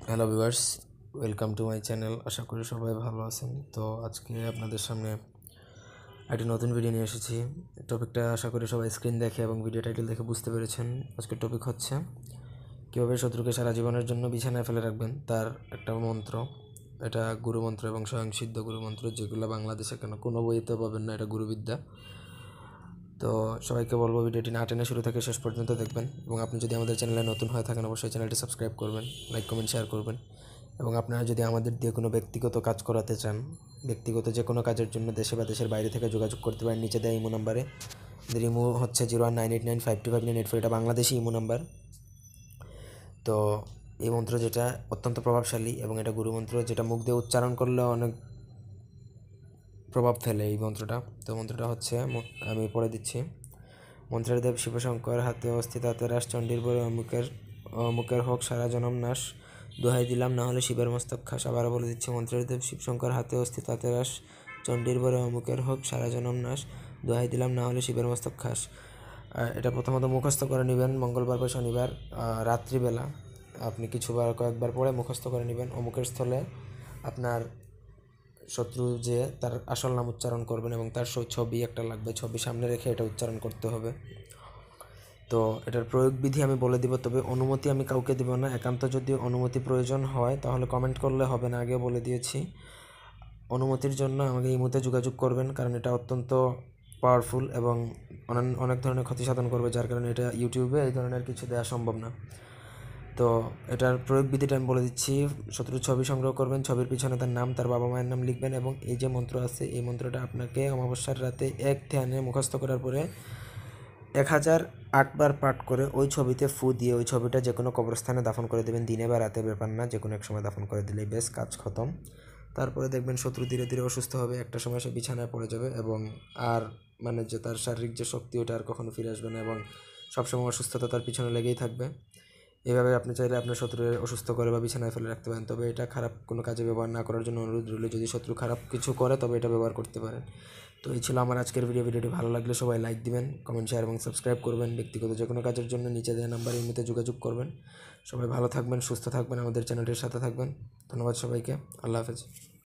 Hello viewers, welcome to my channel. আশা করি সবাই ভালো আছেন। তো আজকে আপনাদের সামনে একটি নতুন ভিডিও নিয়ে এসেছি। টপিকটা আশা করি সবাই স্ক্রিন দেখে এবং ভিডিও টাইটেল দেখে বুঝতে পেরেছেন। আজকের টপিক হচ্ছে কীভাবে শত্রুকে সারা জীবনের জন্য বিছানায় ফেলে রাখবেন, তার একটা মন্ত্র। এটা গুরুমন্ত্র এবং স্বয়ংসিদ্ধ গুরুমন্ত্র, যেগুলো বাংলাদেশে কোনো বইতে পাবেন না। এটা গুরুবিদ্যা। তো সবাইকে বলবো ভিডিওটি না টেনে শুরু থেকে শেষ পর্যন্ত দেখবেন, এবং আপনি যদি আমাদের চ্যানেলে নতুন হয়ে থাকেন অবশ্যই চ্যানেলটি সাবস্ক্রাইব করবেন, লাইক কমেন্ট শেয়ার করবেন। এবং আপনারা যদি আমাদের দিয়ে কোনো ব্যক্তিগত কাজ করাতে চান, ব্যক্তিগত যে কোনো কাজের জন্য দেশে বা দেশের বাইরে থেকে যোগাযোগ করতে পারেন নিচে দেয় ইমো নাম্বারে। ইমো হচ্ছে 019895259848, এটা বাংলাদেশি ইমো নাম্বার। তো এই মন্ত্র যেটা অত্যন্ত প্রভাবশালী এবং এটা গুরুমন্ত্র, যেটা মুখ দিয়ে উচ্চারণ করলে অনেক প্রভাব ফেলে এই মন্ত্রটা। তো মন্ত্রটা হচ্ছে, আমি পড়ে দিচ্ছি। মন্ত্রের দেব শিবশঙ্কর, হাতে অস্থিত হাতে রাস, চণ্ডীর বরে অমুকের হোক সারা জনম নাশ, দোহাই দিলাম না হলে শিবের মস্তক খাস। আবারও বলে দিচ্ছি, মন্ত্রের দেব শিবশঙ্কর, হাতে অস্থিত হাতে রাস, চণ্ডীর বরে অমুকের হোক সারা জনম নাশ, দোহাই দিলাম না হলে শিবের মস্তক খাস। এটা প্রথমত মুখস্থ করে নেবেন মঙ্গলবার বা শনিবার রাত্রিবেলা। আপনি কয়েকবার পরে মুখস্থ করে নেবেন। অমুকের স্থলে আপনার শত্রু যে তার আসল নাম উচ্চারণ করবেন এবং তার ছবি একটা লাগবে, ছবি সামনে রেখে এটা উচ্চারণ করতে হবে। তো এটার প্রয়োগ বিধি আমি বলে দিব, তবে অনুমতি আমি কাউকে দিব না। একান্ত যদি অনুমতি প্রয়োজন হয় তাহলে কমেন্ট করলে হবে না, আগেও বলে দিয়েছি। অনুমতির জন্য আমাকে ইমোতে যোগাযোগ করবেন, কারণ এটা অত্যন্ত পাওয়ারফুল এবং অনেক ধরনের ক্ষতি সাধন করবে, যার কারণে এটা ইউটিউবে এই ধরনের কিছু দেওয়া সম্ভব না। তো এটার প্রয়োগ বিধিটা আমি বলে দিচ্ছি। শত্রুর ছবি সংগ্রহ করবেন, ছবির পিছনে তার নাম, তার বাবা মায়ের নাম লিখবেন, এবং এই যে মন্ত্র আছে এই মন্ত্রটা আপনাকে অমাবস্যার রাতে এক ধ্যানে মুখস্থ করার পরে 1008 বার পাঠ করে ওই ছবিতে ফু দিয়ে ওই ছবিটা যে কোনো কবরস্থানে দাফন করে দেবেন। দিনে বা রাতে ব্যাপার না, যে কোনো এক সময় দাফন করে দিলেই বেশ, কাজ খতম। তারপরে দেখবেন শত্রু ধীরে ধীরে অসুস্থ হবে, একটা সময় সে বিছানায় পড়ে যাবে এবং আর যে তার শারীরিক যে শক্তি ওটা আর কখনো ফিরে আসবে না, এবং সবসময় অসুস্থতা তার পিছনে লেগেই থাকবে। এভাবে আপনি চাইলে আপনার শত্রুর অসুস্থ করে বা বিছানায় ফেলে রাখতে পারেন, তবে এটা খারাপ কোনো কাজে ব্যবহার না করার জন্য অনুরোধ রইল। যদি শত্রু খারাপ কিছু করে তবে এটা ব্যবহার করতে পারেন। তো এই ছিল আমার আজকের ভিডিওটি ভালো লাগলে সবাই লাইক দিবেন, কমেন্ট শেয়ার এবং সাবস্ক্রাইব করবেন। ব্যক্তিগত যে কোনো কাজের জন্য নিচে দেওয়া নাম্বার এমনিতে যোগাযোগ করবেন। সবাই ভালো থাকবেন, সুস্থ থাকবেন, আমাদের চ্যানেলটির সাথে থাকবেন। ধন্যবাদ সবাইকে। আল্লাহ হাফেজ।